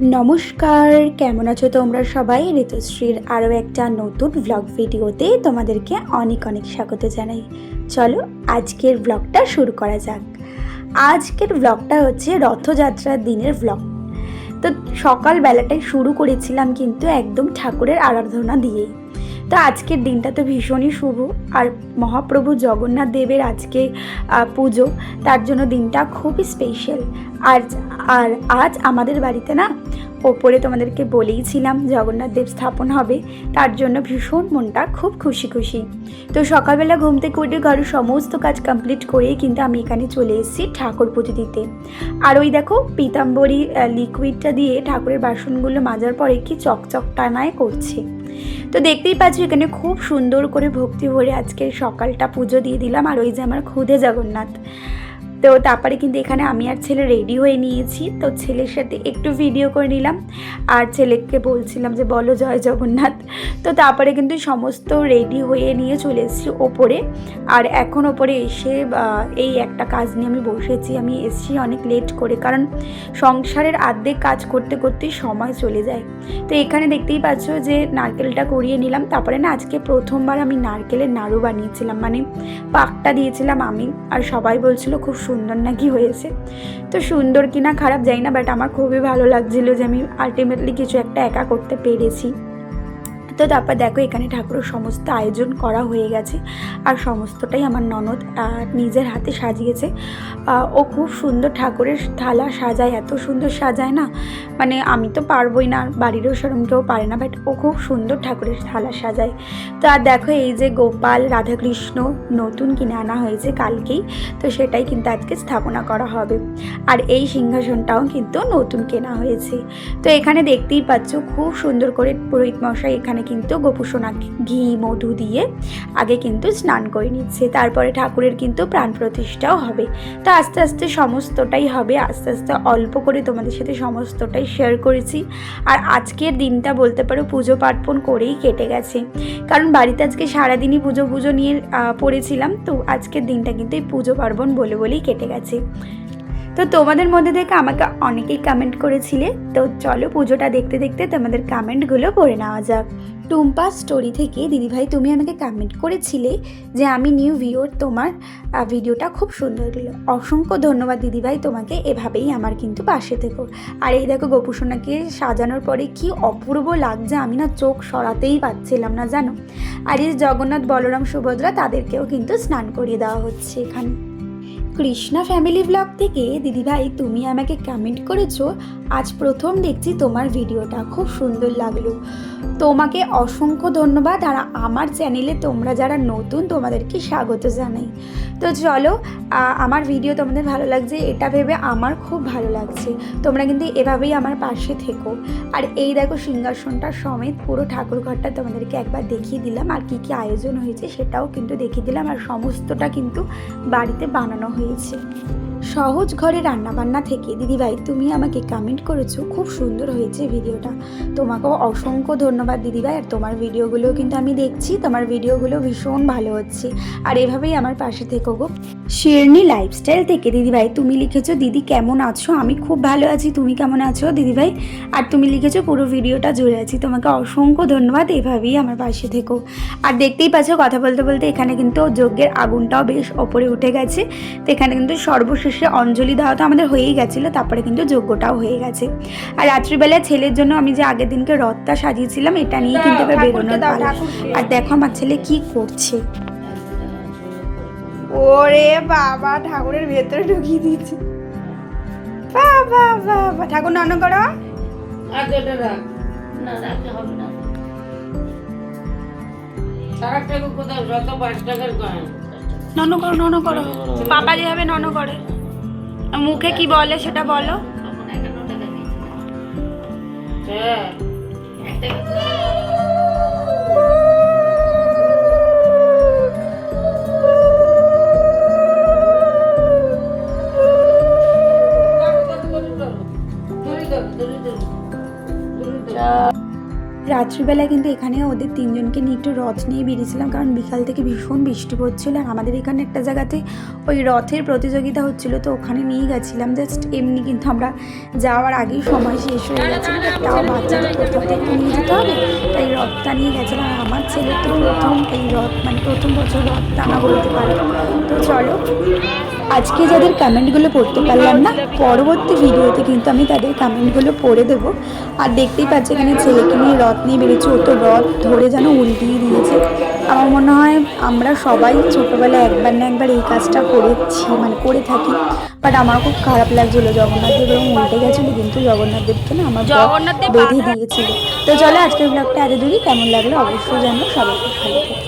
নমস্কার, কেমন আছো তোমরা সবাই? ঋতুশ্রীর আরও একটা নতুন ব্লগ ভিডিওতে তোমাদেরকে অনেক অনেক স্বাগত জানাই। চলো আজকের ব্লগটা শুরু করা যাক। আজকের ব্লগটা হচ্ছে রথযাত্রার দিনের ব্লগ। তো সকালবেলাটাই শুরু করেছিলাম কিন্তু একদম ঠাকুরের আরাধনা দিয়েই। তো আজকের দিনটা তো ভীষণই শুভ, আর মহাপ্রভু জগন্নাথ দেবের আজকে পুজো, তার জন্য দিনটা খুবই স্পেশাল। আর আর আজ আমাদের বাড়িতে না ওপরে তোমাদেরকে বলেইছিলাম জগন্নাথ দেব স্থাপন হবে, তার জন্য ভীষণ মনটা খুব খুশি খুশি। তো সকালবেলা ঘুম থেকে উঠে ঘরের সমস্ত কাজ কমপ্লিট করেই কিন্তু আমি এখানে চলে এসেছি ঠাকুর পুজো দিতে। আর ওই দেখো পীতাম্বরী লিকুইডটা দিয়ে ঠাকুরের বাসনগুলো মাজার পরে কি চকচক টানায় করছে। তো দেখতেই পাচ্ছি এখানে খুব সুন্দর করে ভক্তি ভরে আজকে সকালটা পুজো দিয়ে দিলাম। আর ওই যে আমার খুদে জগন্নাথ। তো তারপরে কিন্তু এখানে আমি আর ছেলে রেডি হয়ে নিয়েছি। তো ছেলের সাথে একটু ভিডিও করে নিলাম, আর ছেলেকে বলছিলাম যে বলো জয় জগন্নাথ। তো তারপরে কিন্তু সমস্ত রেডি হয়ে নিয়ে চলে এসেছি ওপরে। আর এখন ওপরে এসে এই একটা কাজ নিয়ে আমি বসেছি। আমি এসেছি অনেক লেট করে, কারণ সংসারের আর্ধেক কাজ করতে করতেই সময় চলে যায়। তো এখানে দেখতেই পাচ্ছ যে নারকেলটা করিয়ে নিলাম। তারপরে না আজকে প্রথমবার আমি নারকেলের নাড়ু বানিয়েছিলাম, মানে পাকটা দিয়েছিলাম আমি। আর সবাই বলছিল খুব সুন্দর নাকি হয়েছে। তো সুন্দর কিনা খারাপ জানি না, বাট আমার খুবই ভালো লাগছিল যে আমি আলটিমেটলি কিছু একটা একা করতে পেরেছি। তো তারপর দেখো এখানে ঠাকুরের সমস্ত আয়োজন করা হয়ে গেছে, আর সমস্তটাই আমার ননদ নিজের হাতে সাজিয়েছে। ও খুব সুন্দর ঠাকুরের থালা সাজায়, এত সুন্দর সাজায় না, মানে আমি তো পারবোই না, বাড়িরও সেরকম কেউ পারে না, বাট ও খুব সুন্দর ঠাকুরের থালা সাজায়। তো আর দেখো এই যে গোপাল রাধাকৃষ্ণ নতুন কিনে আনা হয়েছে কালকেই, তো সেটাই কিন্তু আজকে স্থাপনা করা হবে। আর এই সিংহাসনটাও কিন্তু নতুন কেনা হয়েছে। তো এখানে দেখতেই পাচ্ছ খুব সুন্দর করে পুরোহিত মশাই এখানে কিন্তু গোপুসোনা ঘি মধু দিয়ে আগে কিন্তু স্নান করে নিচ্ছে। তারপরে ঠাকুরের কিন্তু প্রাণ প্রতিষ্ঠাও হবে। তো আস্তে আস্তে সমস্তটাই হবে, আস্তে আস্তে অল্প করে তোমাদের সাথে সমস্তটাই শেয়ার করেছি। আর আজকের দিনটা বলতে পারো পুজো পার্বণ করেই কেটে গেছে, কারণ বাড়িতে আজকে সারাদিনই পুজো নিয়ে পড়েছিলাম। তো আজকের দিনটা কিন্তু এই পুজো পার্বণ বলেই কেটে গেছে। তো তোমাদের মধ্যে থেকে আমাকে অনেকেই কমেন্ট করেছিলে, তো চলো পুজোটা দেখতে দেখতে তোমাদের কমেন্টগুলো পড়ে নেওয়া যাক। টুম্পা স্টোরি থেকে দিদিভাই তুমি আমাকে কমেন্ট করেছিলে যে আমি নিউ ভিউর, তোমার ভিডিওটা খুব সুন্দর হলো। অসংখ্য ধন্যবাদ দিদিভাই তোমাকে, এভাবেই আমার কিন্তু পাশে থেকো। আর এই দেখো গোপুসোনাকে সাজানোর পরে কি অপূর্ব লাগছে, আমি না চোখ সরাতেই পারছিলাম না জানো। আর এই জগন্নাথ বলরাম সুভদ্রা তাদেরকেও কিন্তু স্নান করিয়ে দেওয়া হচ্ছে এখানে। কৃষ্ণা ফ্যামিলি ব্লগ থেকে দিদিভাই তুমি আমাকে কমেন্ট করেছো, আজ প্রথম দেখছি তোমার ভিডিওটা, খুব সুন্দর লাগলো। তোমাকে অসংখ্য ধন্যবাদ। আর আমার চ্যানেলে তোমরা যারা নতুন তোমাদেরকে স্বাগত জানাই। তো চলো আমার ভিডিও তোমাদের ভালো লাগছে এটা ভেবে আমার খুব ভালো লাগছে। তোমরা কিন্তু এভাবেই আমার পাশে থেকো। আর এই দেখো সিংহাসনটা সমেত পুরো ঠাকুর ঘরটা তোমাদেরকে একবার দেখিয়ে দিলাম, আর কি কি আয়োজন হয়েছে সেটাও কিন্তু দেখিয়ে দিলাম। আর সমস্তটা কিন্তু বাড়িতে বানানো হয়েছে। সহজ ঘরে রান্নাবান্না থেকে দিদিভাই তুমি আমাকে কমেন্ট করেছো খুব সুন্দর হয়েছে ভিডিওটা, তোমাকেও অসংখ্য ধন্যবাদ দিদিভাই। আর তোমার ভিডিওগুলো কিন্তু আমি দেখছি, তোমার ভিডিওগুলো ভীষণ ভালো হচ্ছে। আর এভাবেই আমার পাশে থেকো গো। শিরনি লাইফস্টাইল থেকে দিদিভাই তুমি লিখেছো দিদি কেমন আছো, আমি খুব ভালো আছি, তুমি কেমন আছো দিদিভাই? আর তুমি লিখেছো পুরো ভিডিওটা জুড়ে আছি, তোমাকে অসংখ্য ধন্যবাদ, এভাবেই আমার পাশে থেকো। আর দেখতেই পাচ্ছ কথা বলতে বলতে এখানে কিন্তু যজ্ঞের আগুনটাও বেশ ওপরে উঠে গেছে। তো এখানে কিন্তু সর্বশেষে অঞ্জলি দেওয়া তো আমাদের হয়েই গেছিলো, তারপরে কিন্তু যজ্ঞটাও হয়ে গেছে। আর রাত্রিবেলা ছেলের জন্য আমি যে আগের দিনকে রথটা সাজিয়েছিলাম এটা নিয়ে কিন্তু এবার বেরোনোর পালা। আর দেখো আমার ছেলে কি করছে, ওরে বাবা ঠাকুরের ভেতরে ঢুকিয়ে দিয়েছে। বাবা বাবা ঠাকুর নন করো, নন করো নন করো, পাপা যেভাবে নন করে মুখে কি বলে সেটা বলো। রাত্রিবেলা কিন্তু এখানে ওদের তিনজনকে নিয়ে একটু রথ নিয়ে বেরিয়েছিলাম, কারণ বিকাল থেকে ভীষণ বৃষ্টি পড়ছিল আর আমাদের এখানে একটা জায়গাতে ওই রথের প্রতিযোগিতা হচ্ছিলো, তো ওখানে নিয়ে গেছিলাম জাস্ট এমনি। কিন্তু আমরা যাওয়ার আগেই সময় শেষ হয়ে গেছিলো, তাও বাচ্চাদের কোথাও তো একটু নিয়ে যেতে হবে, তাই রথটা নিয়ে গেছিলাম। আর আমার ছেলে তো প্রথম এই রথ, মানে প্রথম বছর রথ টানা বলতে পারে। তো চলো, আজকে যাদের কমেন্টগুলো পড়তে পারলাম না, পরবর্তী ভিডিওতে কিন্তু আমি তাদের কমেন্টগুলো পড়ে দেবো। আর দেখতেই পাচ্ছি এখানে ছেলেকে নিয়ে রথ নিয়ে বেরিয়েছে, ও তো রথ ধরে যেন উল্টিয়ে দিয়েছে। আমার মনে হয় আমরা সবাই ছোটোবেলায় একবার না একবার এই কাজটা করেছি, মানে করে থাকি। বাট আমার খুব খারাপ লাগছিলো, জগন্নাথ দেব এবং উল্টে গেছিলো, কিন্তু জগন্নাথ দেবকে না আমার বেঁধে দিয়েছিল। তো চলো, আজকের ব্লগটা এত দূরই। কেমন লাগলো অবশ্যই জানো, সবাই খুব ভালো থাকে।